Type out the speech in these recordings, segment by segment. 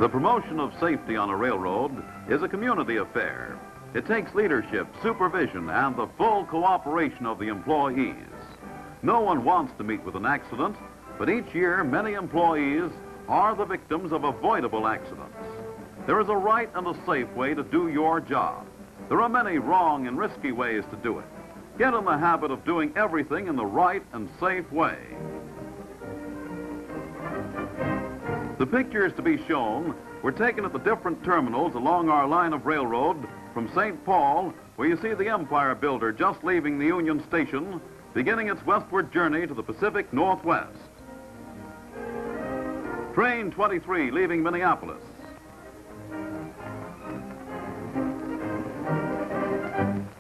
The promotion of safety on a railroad is a community affair. It takes leadership, supervision, and the full cooperation of the employees. No one wants to meet with an accident, but each year many employees are the victims of avoidable accidents. There is a right and a safe way to do your job. There are many wrong and risky ways to do it. Get in the habit of doing everything in the right and safe way. The pictures to be shown were taken at the different terminals along our line of railroad from St. Paul, where you see the Empire Builder just leaving the Union Station, beginning its westward journey to the Pacific Northwest. Train 23 leaving Minneapolis.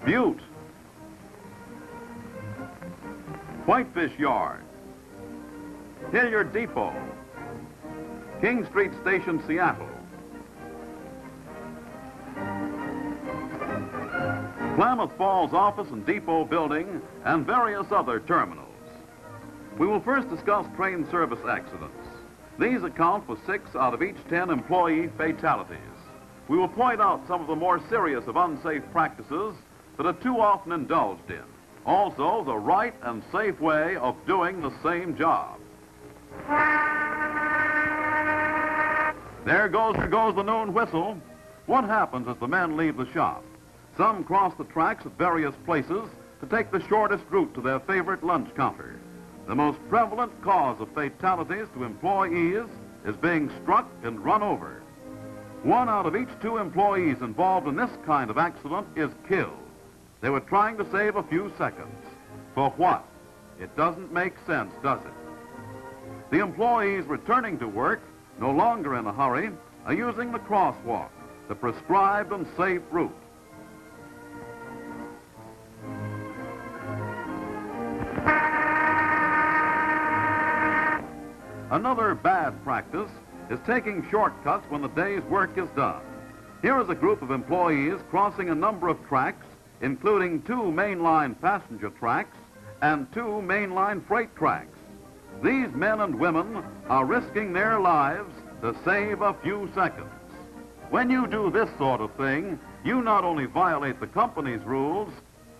Butte. Whitefish Yard. Hilliard Depot. King Street Station, Seattle. Klamath Falls Office and Depot Building, and various other terminals. We will first discuss train service accidents. These account for 6 out of each 10 employee fatalities. We will point out some of the more serious of unsafe practices that are too often indulged in. Also, the right and safe way of doing the same job. There goes the noon whistle. What happens as the men leave the shop? Some cross the tracks at various places to take the shortest route to their favorite lunch counter. The most prevalent cause of fatalities to employees is being struck and run over. 1 out of each 2 employees involved in this kind of accident is killed. They were trying to save a few seconds. For what? It doesn't make sense, does it? The employees returning to work, no longer in a hurry, are using the crosswalk, the prescribed and safe route. Another bad practice is taking shortcuts when the day's work is done. Here is a group of employees crossing a number of tracks, including 2 mainline passenger tracks and 2 mainline freight tracks. These men and women are risking their lives to save a few seconds. When you do this sort of thing, you not only violate the company's rules,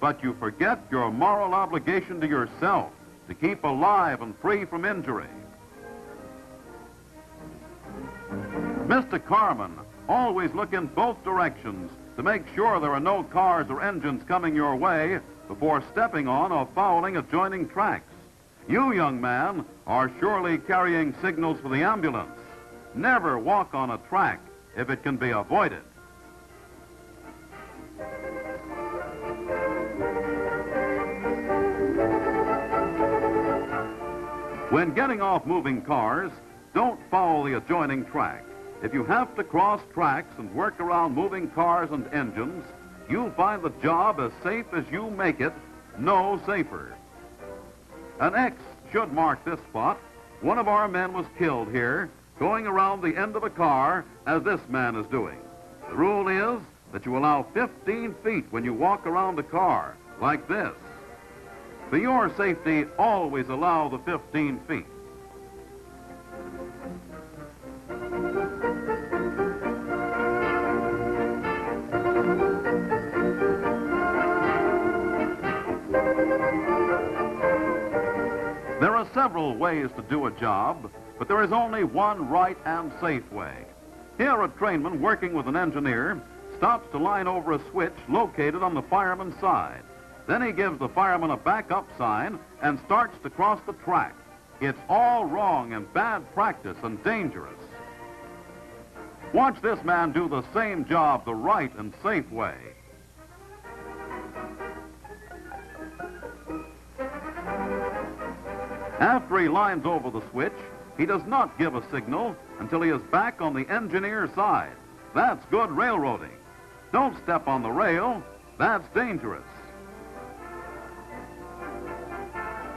but you forget your moral obligation to yourself to keep alive and free from injury. Mr. Carman, always look in both directions to make sure there are no cars or engines coming your way before stepping on or fouling adjoining tracks. You, young man, are surely carrying signals for the ambulance. Never walk on a track if it can be avoided. When getting off moving cars, don't foul the adjoining track. If you have to cross tracks and work around moving cars and engines, you'll find the job as safe as you make it, no safer. An X should mark this spot. One of our men was killed here, going around the end of a car as this man is doing. The rule is that you allow 15 feet when you walk around a car, like this. For your safety, always allow the 15 feet. There are several ways to do a job, but there is only one right and safe way. Here, a trainman working with an engineer stops to line over a switch located on the fireman's side. Then he gives the fireman a backup sign and starts to cross the track. It's all wrong and bad practice and dangerous. Watch this man do the same job the right and safe way. After he lines over the switch, he does not give a signal until he is back on the engineer's side. That's good railroading. Don't step on the rail. That's dangerous.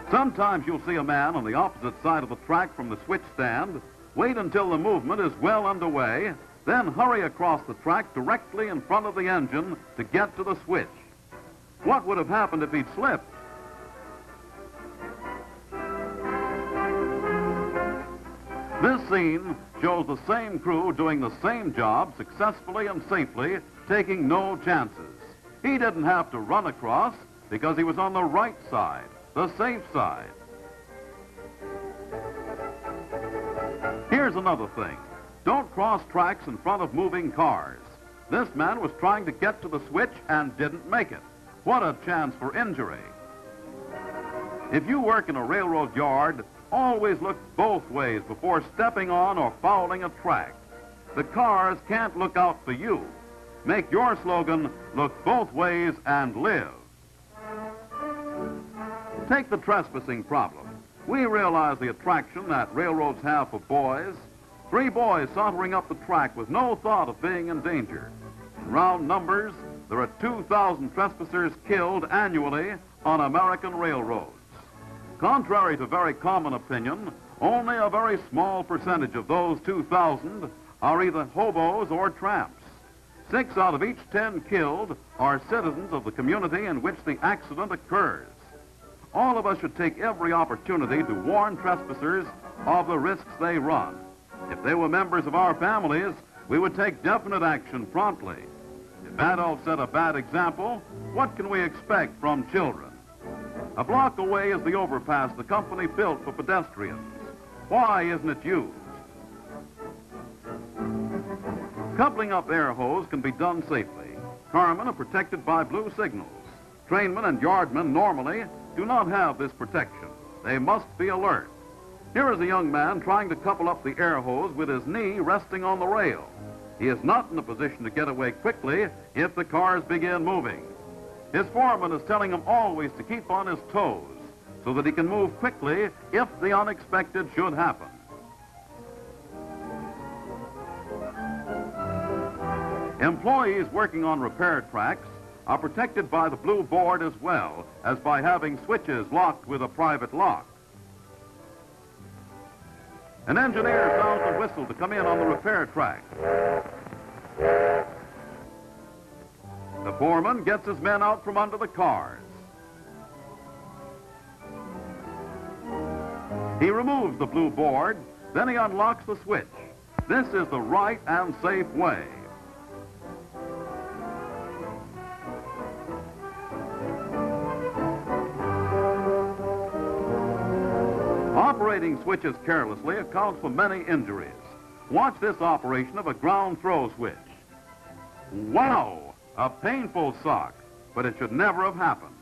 Sometimes you'll see a man on the opposite side of the track from the switch stand wait until the movement is well underway, then hurry across the track directly in front of the engine to get to the switch. What would have happened if he'd slipped? This scene shows the same crew doing the same job successfully and safely, taking no chances. He didn't have to run across because he was on the right side, the safe side. Here's another thing. Don't cross tracks in front of moving cars. This man was trying to get to the switch and didn't make it. What a chance for injury. If you work in a railroad yard, always look both ways before stepping on or fouling a track. The cars can't look out for you. Make your slogan, look both ways and live. Take the trespassing problem. We realize the attraction that railroads have for boys. 3 boys sauntering up the track with no thought of being in danger. In round numbers, there are 2,000 trespassers killed annually on American railroads. Contrary to very common opinion, only a very small percentage of those 2,000 are either hobos or tramps. 6 out of each 10 killed are citizens of the community in which the accident occurs. All of us should take every opportunity to warn trespassers of the risks they run. If they were members of our families, we would take definite action promptly. If adults set a bad example, what can we expect from children? A block away is the overpass the company built for pedestrians. Why isn't it used? Coupling up air hose can be done safely. Carmen are protected by blue signals. Trainmen and yardmen normally do not have this protection. They must be alert. Here is a young man trying to couple up the air hose with his knee resting on the rail. He is not in a position to get away quickly if the cars begin moving. His foreman is telling him always to keep on his toes so that he can move quickly if the unexpected should happen. Employees working on repair tracks are protected by the blue board as well as by having switches locked with a private lock. An engineer sounds the whistle to come in on the repair track. The foreman gets his men out from under the cars. He removes the blue board, then he unlocks the switch. This is the right and safe way. Operating switches carelessly accounts for many injuries. Watch this operation of a ground throw switch. Wow! A painful shock, but it should never have happened.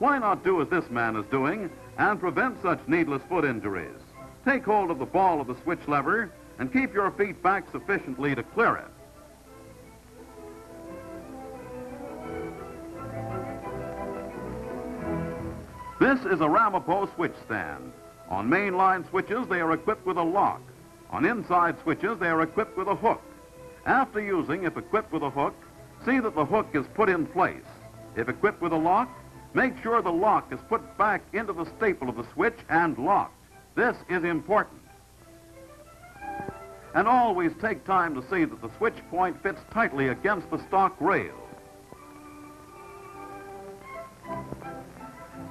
Why not do as this man is doing and prevent such needless foot injuries? Take hold of the ball of the switch lever and keep your feet back sufficiently to clear it. This is a Ramapo switch stand. On mainline switches, they are equipped with a lock. On inside switches, they are equipped with a hook. After using, if equipped with a hook, see that the hook is put in place. If equipped with a lock, make sure the lock is put back into the staple of the switch and locked. This is important. And always take time to see that the switch point fits tightly against the stock rail.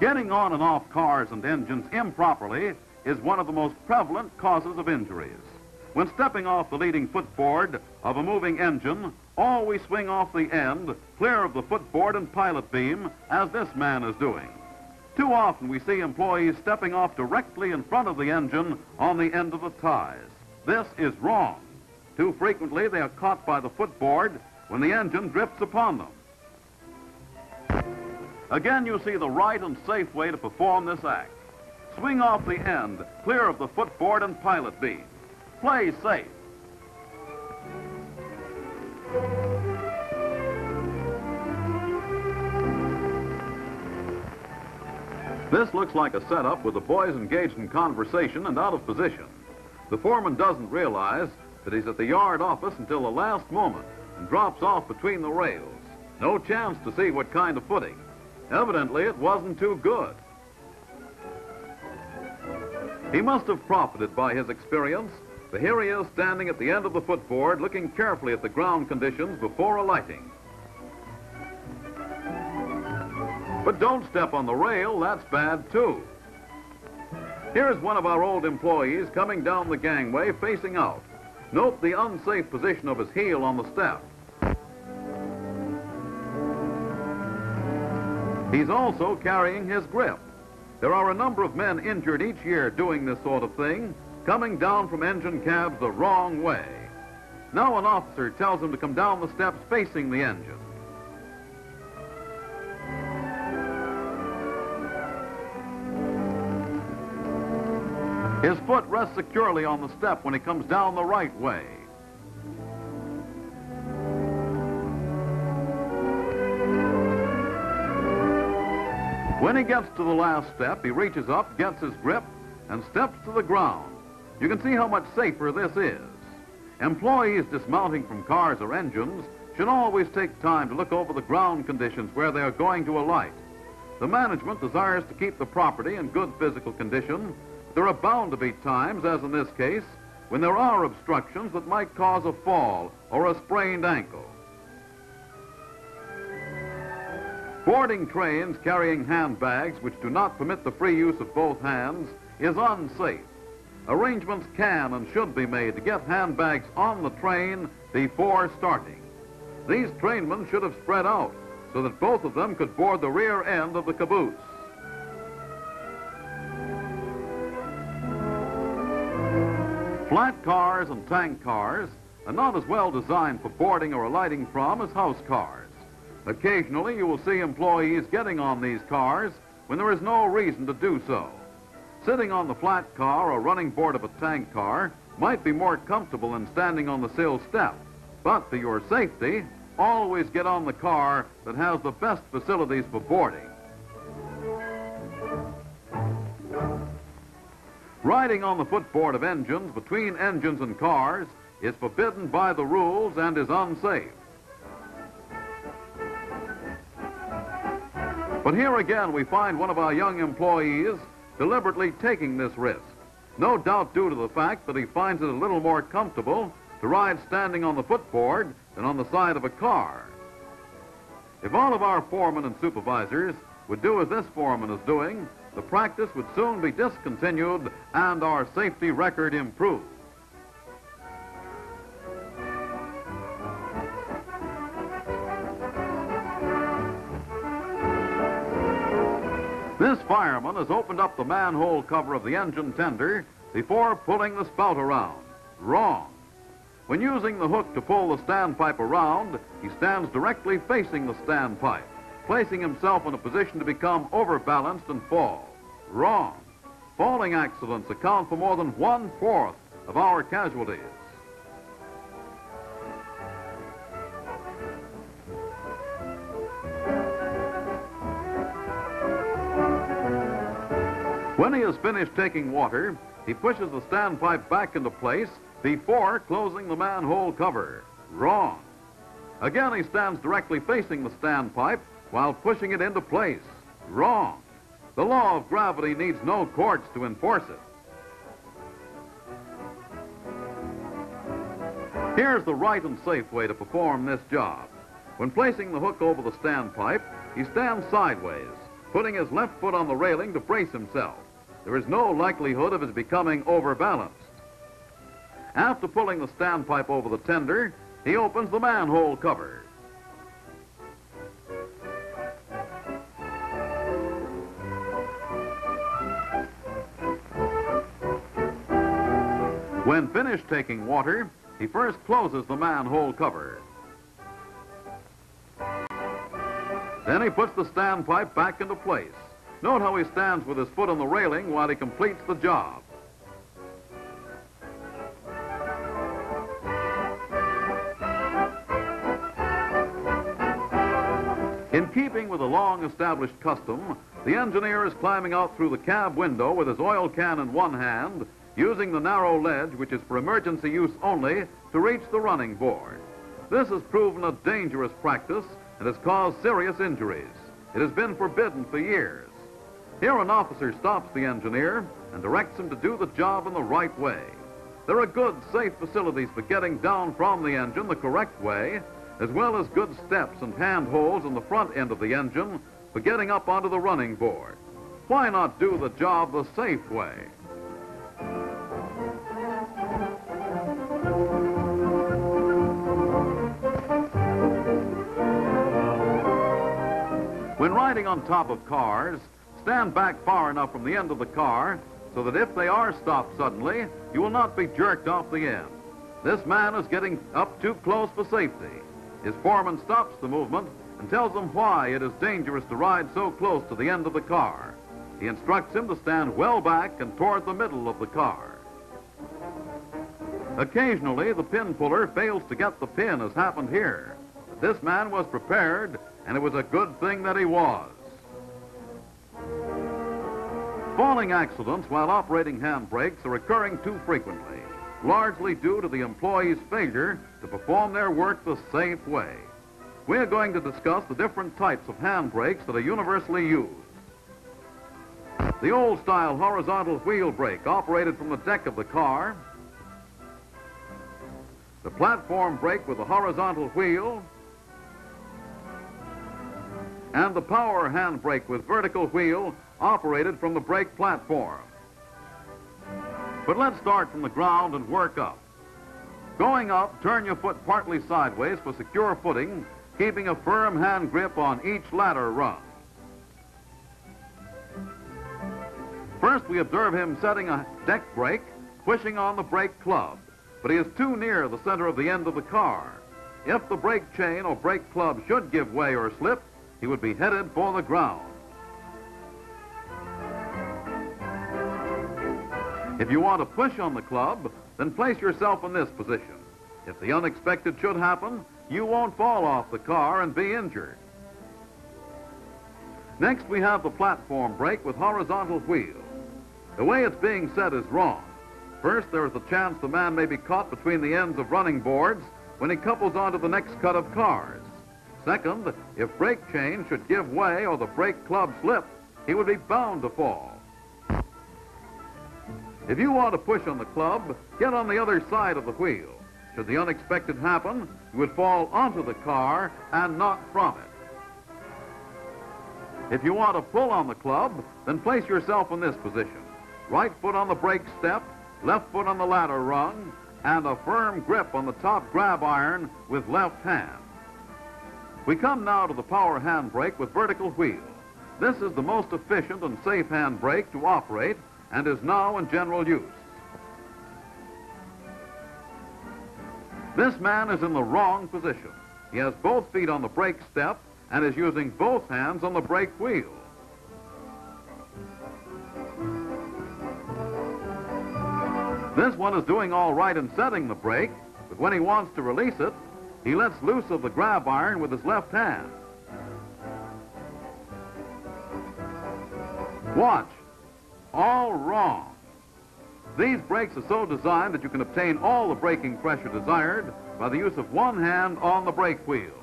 Getting on and off cars and engines improperly is one of the most prevalent causes of injuries. When stepping off the leading footboard of a moving engine, always swing off the end, clear of the footboard and pilot beam, as this man is doing. Too often we see employees stepping off directly in front of the engine on the end of the ties. This is wrong. Too frequently they are caught by the footboard when the engine drifts upon them. Again, you see the right and safe way to perform this act. Swing off the end, clear of the footboard and pilot beam. Play safe. This looks like a setup with the boys engaged in conversation and out of position. The foreman doesn't realize that he's at the yard office until the last moment and drops off between the rails. No chance to see what kind of footing. Evidently, it wasn't too good. He must have profited by his experience, for here he is standing at the end of the footboard looking carefully at the ground conditions before alighting. But don't step on the rail, that's bad too. Here's one of our old employees coming down the gangway facing out. Note the unsafe position of his heel on the step. He's also carrying his grip. There are a number of men injured each year doing this sort of thing, coming down from engine cabs the wrong way. Now an officer tells him to come down the steps facing the engine. His foot rests securely on the step when he comes down the right way. When he gets to the last step, he reaches up, gets his grip, and steps to the ground. You can see how much safer this is. Employees dismounting from cars or engines should always take time to look over the ground conditions where they are going to alight. The management desires to keep the property in good physical condition. There are bound to be times, as in this case, when there are obstructions that might cause a fall or a sprained ankle. Boarding trains carrying handbags which do not permit the free use of both hands is unsafe. Arrangements can and should be made to get handbags on the train before starting. These trainmen should have spread out so that both of them could board the rear end of the caboose. Flat cars and tank cars are not as well designed for boarding or alighting from as house cars. Occasionally you will see employees getting on these cars when there is no reason to do so. Sitting on the flat car or running board of a tank car might be more comfortable than standing on the sill step. But for your safety, always get on the car that has the best facilities for boarding. Riding on the footboard of engines between engines and cars is forbidden by the rules and is unsafe. But here again we find one of our young employees deliberately taking this risk, no doubt due to the fact that he finds it a little more comfortable to ride standing on the footboard than on the side of a car. If all of our foremen and supervisors would do as this foreman is doing, the practice would soon be discontinued and our safety record improved. This fireman has opened up the manhole cover of the engine tender before pulling the spout around. Wrong. When using the hook to pull the standpipe around, he stands directly facing the standpipe, placing himself in a position to become overbalanced and fall. Wrong. Falling accidents account for more than 1/4 of our casualties. When he has finished taking water, he pushes the standpipe back into place before closing the manhole cover. Wrong. Again, he stands directly facing the standpipe while pushing it into place. Wrong. The law of gravity needs no courts to enforce it. Here's the right and safe way to perform this job. When placing the hook over the standpipe, he stands sideways, putting his left foot on the railing to brace himself. There is no likelihood of his becoming overbalanced. After pulling the standpipe over the tender, he opens the manhole cover. When finished taking water, he first closes the manhole cover. Then he puts the standpipe back into place. Note how he stands with his foot on the railing while he completes the job. In keeping with a long-established custom, the engineer is climbing out through the cab window with his oil can in one hand, using the narrow ledge, which is for emergency use only, to reach the running board. This has proven a dangerous practice and has caused serious injuries. It has been forbidden for years. Here an officer stops the engineer and directs him to do the job in the right way. There are good, safe facilities for getting down from the engine the correct way, as well as good steps and handholds in the front end of the engine for getting up onto the running board. Why not do the job the safe way? When riding on top of cars, stand back far enough from the end of the car so that if they are stopped suddenly, you will not be jerked off the end. This man is getting up too close for safety. His foreman stops the movement and tells him why it is dangerous to ride so close to the end of the car. He instructs him to stand well back and toward the middle of the car. Occasionally, the pin puller fails to get the pin, as happened here. But this man was prepared, and it was a good thing that he was. Falling accidents while operating handbrakes are occurring too frequently, largely due to the employee's failure to perform their work the safe way. We are going to discuss the different types of handbrakes that are universally used. The old-style horizontal wheel brake operated from the deck of the car, the platform brake with a horizontal wheel, and the power handbrake with vertical wheel operated from the brake platform. But let's start from the ground and work up. Going up, turn your foot partly sideways for secure footing, keeping a firm hand grip on each ladder rung. First, we observe him setting a deck brake, pushing on the brake club, but he is too near the center of the end of the car. If the brake chain or brake club should give way or slip, he would be headed for the ground. If you want to push on the club, then place yourself in this position. If the unexpected should happen, you won't fall off the car and be injured. Next, we have the platform brake with horizontal wheel. The way it's being set is wrong. First, there is a chance the man may be caught between the ends of running boards when he couples onto the next cut of cars. Second, if brake chain should give way or the brake club slip, he would be bound to fall. If you want to push on the club, get on the other side of the wheel. Should the unexpected happen, you would fall onto the car and not from it. If you want to pull on the club, then place yourself in this position. Right foot on the brake step, left foot on the ladder rung, and a firm grip on the top grab iron with left hand. We come now to the power handbrake with vertical wheel. This is the most efficient and safe handbrake to operate and is now in general use. This man is in the wrong position. He has both feet on the brake step and is using both hands on the brake wheel. This one is doing all right in setting the brake, but when he wants to release it, he lets loose of the grab iron with his left hand. Watch. All wrong. These brakes are so designed that you can obtain all the braking pressure desired by the use of one hand on the brake wheel.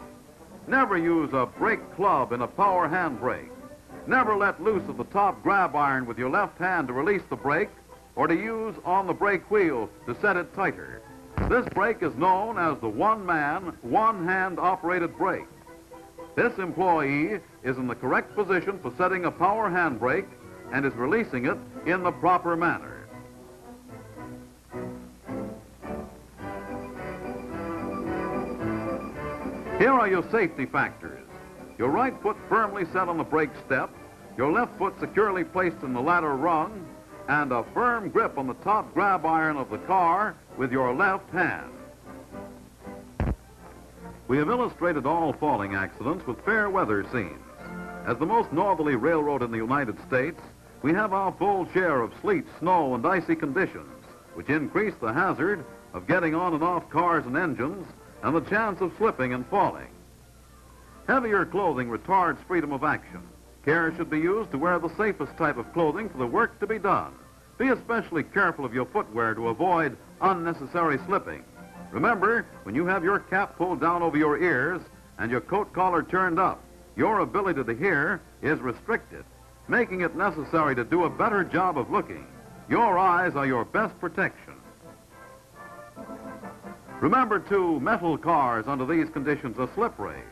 Never use a brake club in a power handbrake. Never let loose of the top grab iron with your left hand to release the brake or to use on the brake wheel to set it tighter. This brake is known as the one-man, one-hand operated brake. This employee is in the correct position for setting a power handbrake and is releasing it in the proper manner. Here are your safety factors. Your right foot firmly set on the brake step, your left foot securely placed in the ladder rung, and a firm grip on the top grab iron of the car with your left hand. We have illustrated all falling accidents with fair weather scenes. As the most northerly railroad in the United States, we have our full share of sleet, snow, and icy conditions, which increase the hazard of getting on and off cars and engines and the chance of slipping and falling. Heavier clothing retards freedom of action. Care should be used to wear the safest type of clothing for the work to be done. Be especially careful of your footwear to avoid unnecessary slipping. Remember, when you have your cap pulled down over your ears and your coat collar turned up, your ability to hear is restricted, making it necessary to do a better job of looking. Your eyes are your best protection. Remember, too, metal cars under these conditions are slippery.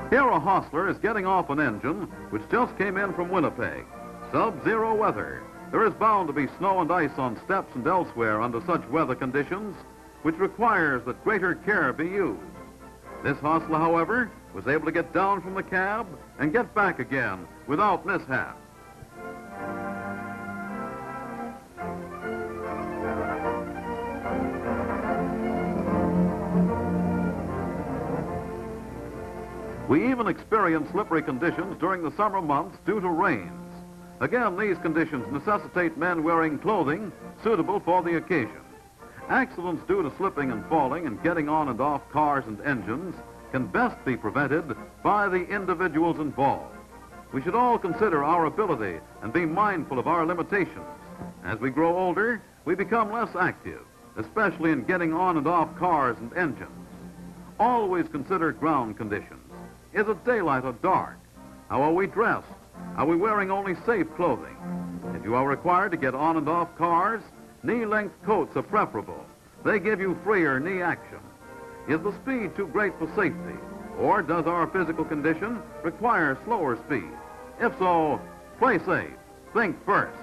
Here a hostler is getting off an engine which just came in from Winnipeg. Sub-zero weather. There is bound to be snow and ice on steps and elsewhere under such weather conditions, which requires that greater care be used. This hostler, however, was able to get down from the cab and get back again without mishap. We even experience slippery conditions during the summer months due to rains. Again, these conditions necessitate men wearing clothing suitable for the occasion. Accidents due to slipping and falling and getting on and off cars and engines can best be prevented by the individuals involved. We should all consider our ability and be mindful of our limitations. As we grow older, we become less active, especially in getting on and off cars and engines. Always consider ground conditions. Is it daylight or dark? How are we dressed? Are we wearing only safe clothing? If you are required to get on and off cars, knee-length coats are preferable. They give you freer knee action. Is the speed too great for safety? Or does our physical condition require slower speed? If so, play safe. Think first.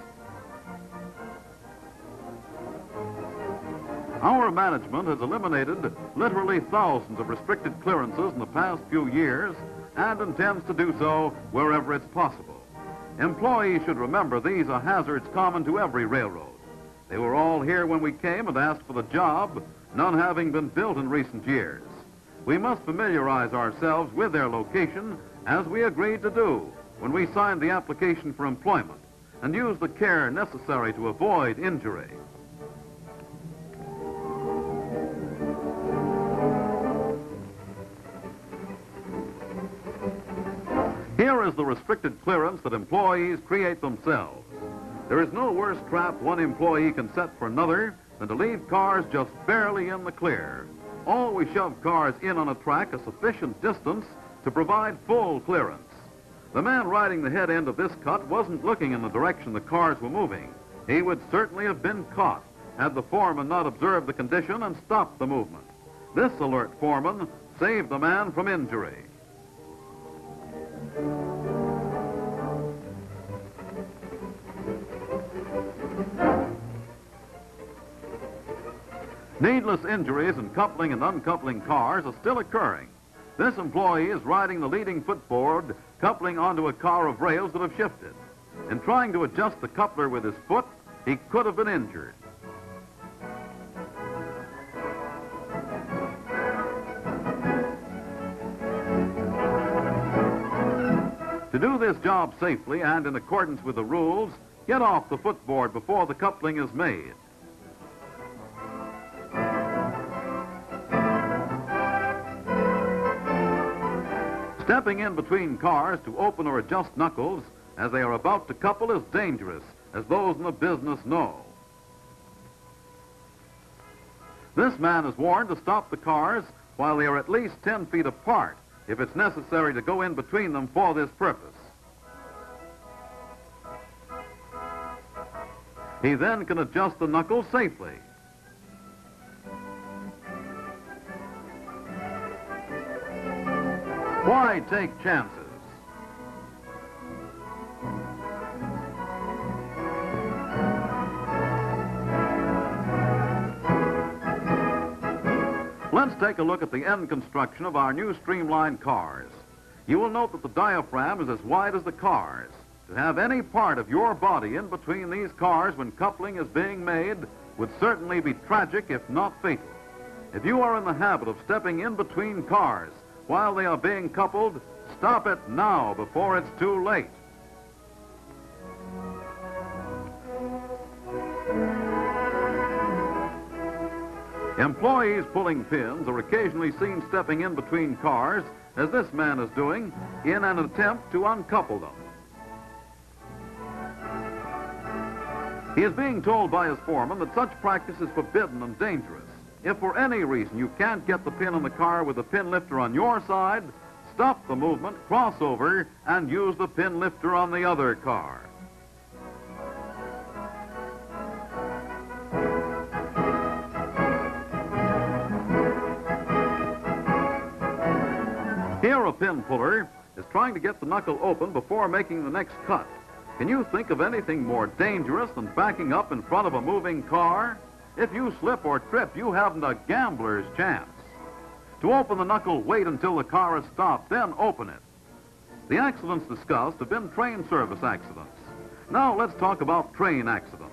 Our management has eliminated literally thousands of restricted clearances in the past few years and intends to do so wherever it's possible. Employees should remember these are hazards common to every railroad. They were all here when we came and asked for the job, none having been built in recent years. We must familiarize ourselves with their location, as we agreed to do when we signed the application for employment, and use the care necessary to avoid injury. Here is the restricted clearance that employees create themselves. There is no worse trap one employee can set for another than to leave cars just barely in the clear. Always shove cars in on a track a sufficient distance to provide full clearance. The man riding the head end of this cut wasn't looking in the direction the cars were moving. He would certainly have been caught had the foreman not observed the condition and stopped the movement. This alert foreman saved the man from injury. Needless injuries in coupling and uncoupling cars are still occurring. This employee is riding the leading footboard, coupling onto a car of rails that have shifted. In trying to adjust the coupler with his foot, he could have been injured. To do this job safely and in accordance with the rules, get off the footboard before the coupling is made. Stepping in between cars to open or adjust knuckles as they are about to couple is dangerous, as those in the business know. This man is warned to stop the cars while they are at least 10 feet apart if it's necessary to go in between them for this purpose. He then can adjust the knuckles safely. Why take chances? Let's take a look at the end construction of our new streamlined cars. You will note that the diaphragm is as wide as the cars. To have any part of your body in between these cars when coupling is being made would certainly be tragic, if not fatal. If you are in the habit of stepping in between cars while they are being coupled, stop it now before it's too late. Employees pulling pins are occasionally seen stepping in between cars, as this man is doing, in an attempt to uncouple them. He is being told by his foreman that such practice is forbidden and dangerous. If for any reason you can't get the pin in the car with the pin lifter on your side, stop the movement, cross over, and use the pin lifter on the other car. Here a pin puller is trying to get the knuckle open before making the next cut. Can you think of anything more dangerous than backing up in front of a moving car? If you slip or trip, you haven't a gambler's chance. To open the knuckle, wait until the car is stopped, then open it. The accidents discussed have been train service accidents. Now let's talk about train accidents.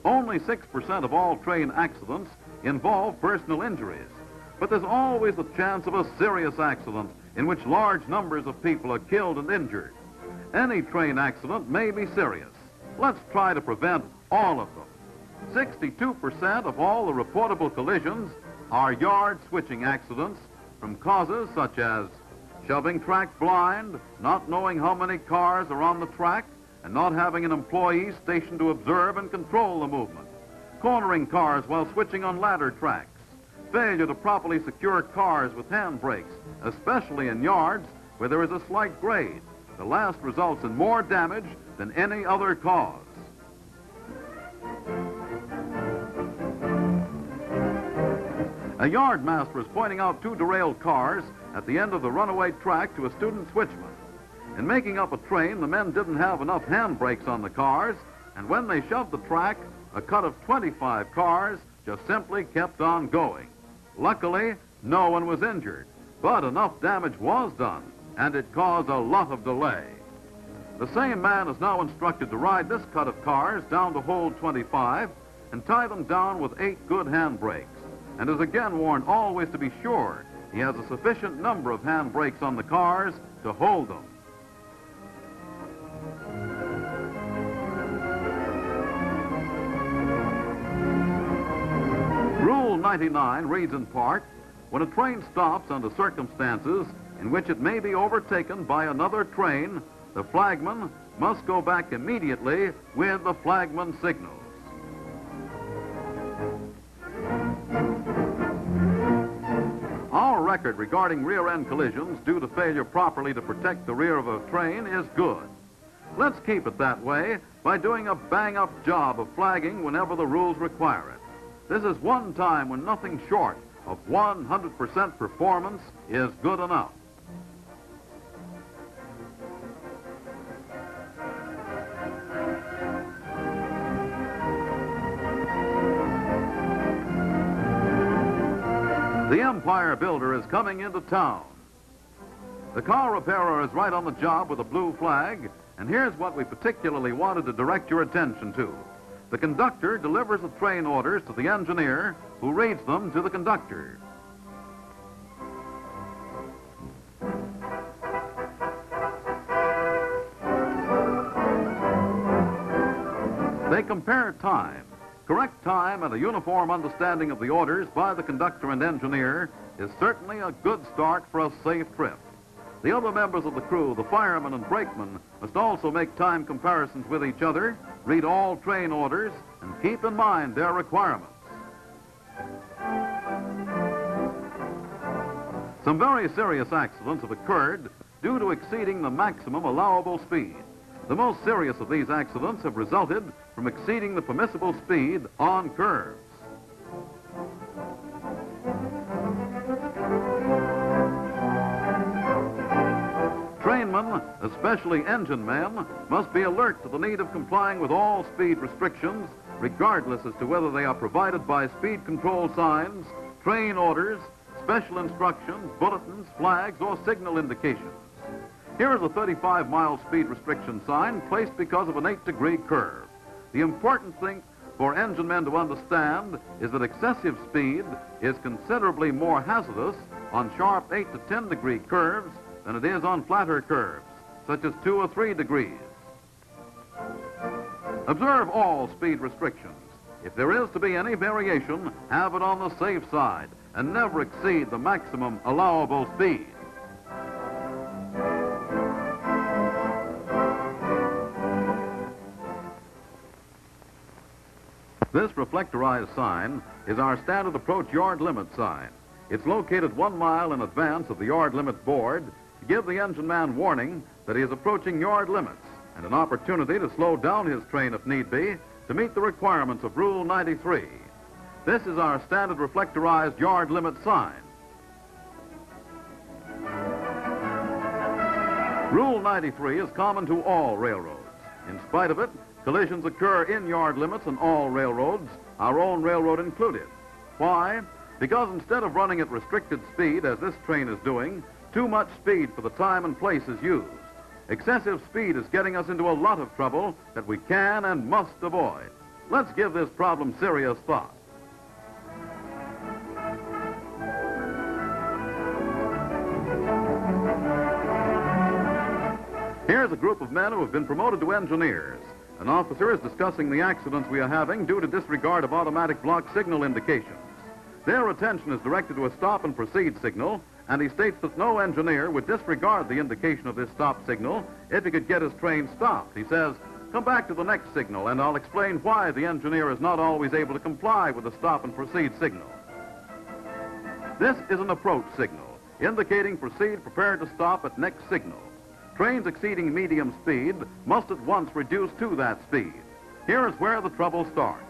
Only 6% of all train accidents involve personal injuries, but there's always the chance of a serious accident in which large numbers of people are killed and injured. Any train accident may be serious. Let's try to prevent all of them. 62% of all the reportable collisions are yard switching accidents from causes such as shoving track blind, not knowing how many cars are on the track, and not having an employee stationed to observe and control the movement, cornering cars while switching on ladder tracks, failure to properly secure cars with handbrakes, especially in yards where there is a slight grade. The last results in more damage than any other cause. A yardmaster is pointing out two derailed cars at the end of the runaway track to a student switchman. In making up a train, the men didn't have enough handbrakes on the cars, and when they shoved the track, a cut of 25 cars just simply kept on going. Luckily, no one was injured, but enough damage was done, and it caused a lot of delay. The same man is now instructed to ride this cut of cars down to hold 25 and tie them down with 8 good handbrakes, and is again warned always to be sure he has a sufficient number of handbrakes on the cars to hold them. Rule 99 reads in part, when a train stops under circumstances in which it may be overtaken by another train, the flagman must go back immediately with the flagman signals. Our record regarding rear-end collisions due to failure properly to protect the rear of a train is good. Let's keep it that way by doing a bang-up job of flagging whenever the rules require it. This is one time when nothing short of 100% performance is good enough. The Empire Builder is coming into town. The car repairer is right on the job with a blue flag, and here's what we particularly wanted to direct your attention to. The conductor delivers the train orders to the engineer, who reads them to the conductor. They compare time. Correct time and a uniform understanding of the orders by the conductor and engineer is certainly a good start for a safe trip. The other members of the crew, the firemen and brakemen, must also make time comparisons with each other, read all train orders, and keep in mind their requirements. Some very serious accidents have occurred due to exceeding the maximum allowable speed. The most serious of these accidents have resulted from exceeding the permissible speed on curves. Trainmen, especially engine men, must be alert to the need of complying with all speed restrictions, regardless as to whether they are provided by speed control signs, train orders, special instructions, bulletins, flags, or signal indications. Here is a 35-mile speed restriction sign placed because of an 8-degree curve. The important thing for engine men to understand is that excessive speed is considerably more hazardous on sharp 8 to 10-degree curves than it is on flatter curves, such as 2 or 3 degrees. Observe all speed restrictions. If there is to be any variation, have it on the safe side and never exceed the maximum allowable speed. This reflectorized sign is our standard approach yard limit sign. It's located 1 mile in advance of the yard limit board to give the engine man warning that he is approaching yard limits and an opportunity to slow down his train if need be to meet the requirements of Rule 93. This is our standard reflectorized yard limit sign. Rule 93 is common to all railroads. In spite of it, collisions occur in yard limits on all railroads, our own railroad included. Why? Because instead of running at restricted speed, as this train is doing, too much speed for the time and place is used. Excessive speed is getting us into a lot of trouble that we can and must avoid. Let's give this problem serious thought. Here's a group of men who have been promoted to engineers. An officer is discussing the accidents we are having due to disregard of automatic block signal indications. Their attention is directed to a stop and proceed signal, and he states that no engineer would disregard the indication of this stop signal if he could get his train stopped. He says, "Come back to the next signal, and I'll explain why the engineer is not always able to comply with the stop and proceed signal." This is an approach signal, indicating proceed prepared to stop at next signal. Trains exceeding medium speed must at once reduce to that speed. Here is where the trouble starts.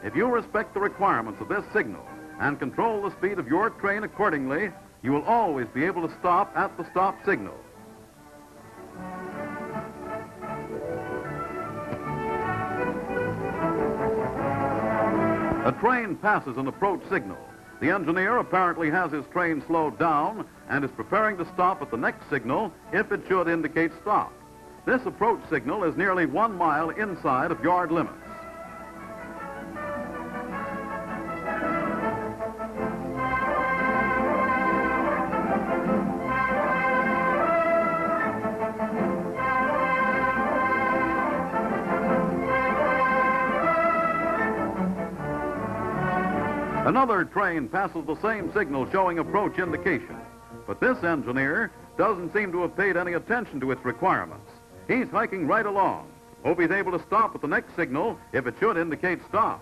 If you respect the requirements of this signal and control the speed of your train accordingly, you will always be able to stop at the stop signal. A train passes an approach signal. The engineer apparently has his train slowed down and is preparing to stop at the next signal if it should indicate stop. This approach signal is nearly 1 mile inside of yard limits. Another train passes the same signal showing approach indication, but this engineer doesn't seem to have paid any attention to its requirements. He's hiking right along. Hope he's able to stop at the next signal if it should indicate stop.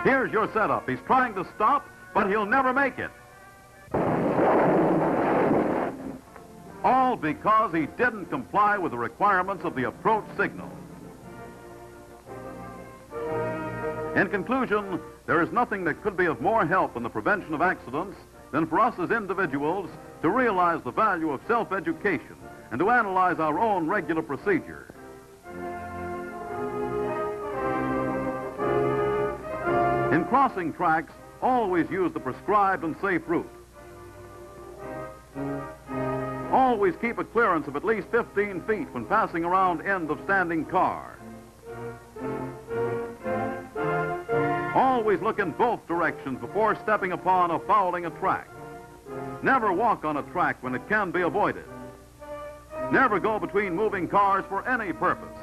Here's your setup. He's trying to stop, but he'll never make it. All because he didn't comply with the requirements of the approach signal. In conclusion, there is nothing that could be of more help in the prevention of accidents than for us as individuals to realize the value of self-education and to analyze our own regular procedure. In crossing tracks, always use the prescribed and safe route. Always keep a clearance of at least 15 feet when passing around end of standing car. Always look in both directions before stepping upon or fouling a track. Never walk on a track when it can be avoided. Never go between moving cars for any purpose.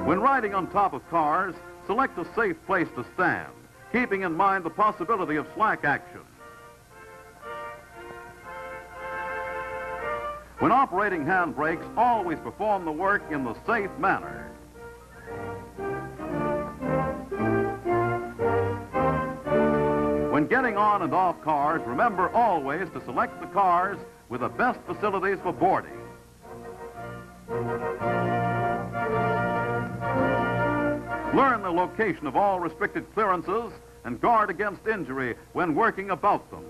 When riding on top of cars, select a safe place to stand, keeping in mind the possibility of slack action. When operating handbrakes, always perform the work in the safe manner. When getting on and off cars, remember always to select the cars with the best facilities for boarding. Learn the location of all restricted clearances and guard against injury when working about them.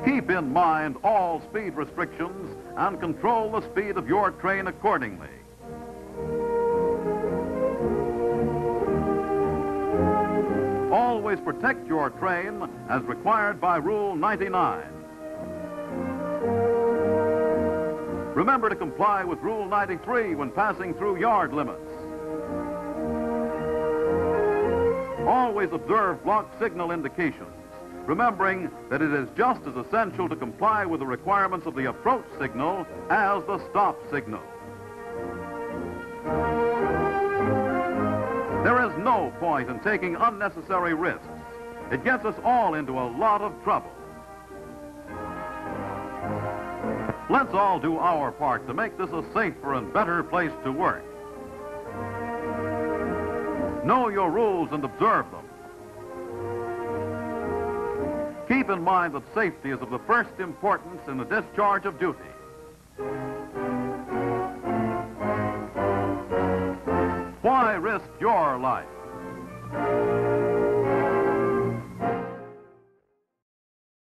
Keep in mind all speed restrictions and control the speed of your train accordingly. Always protect your train as required by Rule 99. Remember to comply with Rule 93 when passing through yard limits. Always observe block signal indications, remembering that it is just as essential to comply with the requirements of the approach signal as the stop signal. There is no point in taking unnecessary risks. It gets us all into a lot of trouble. Let's all do our part to make this a safer and better place to work. Know your rules and observe them. Keep in mind that safety is of the first importance in the discharge of duty. Why risk your life?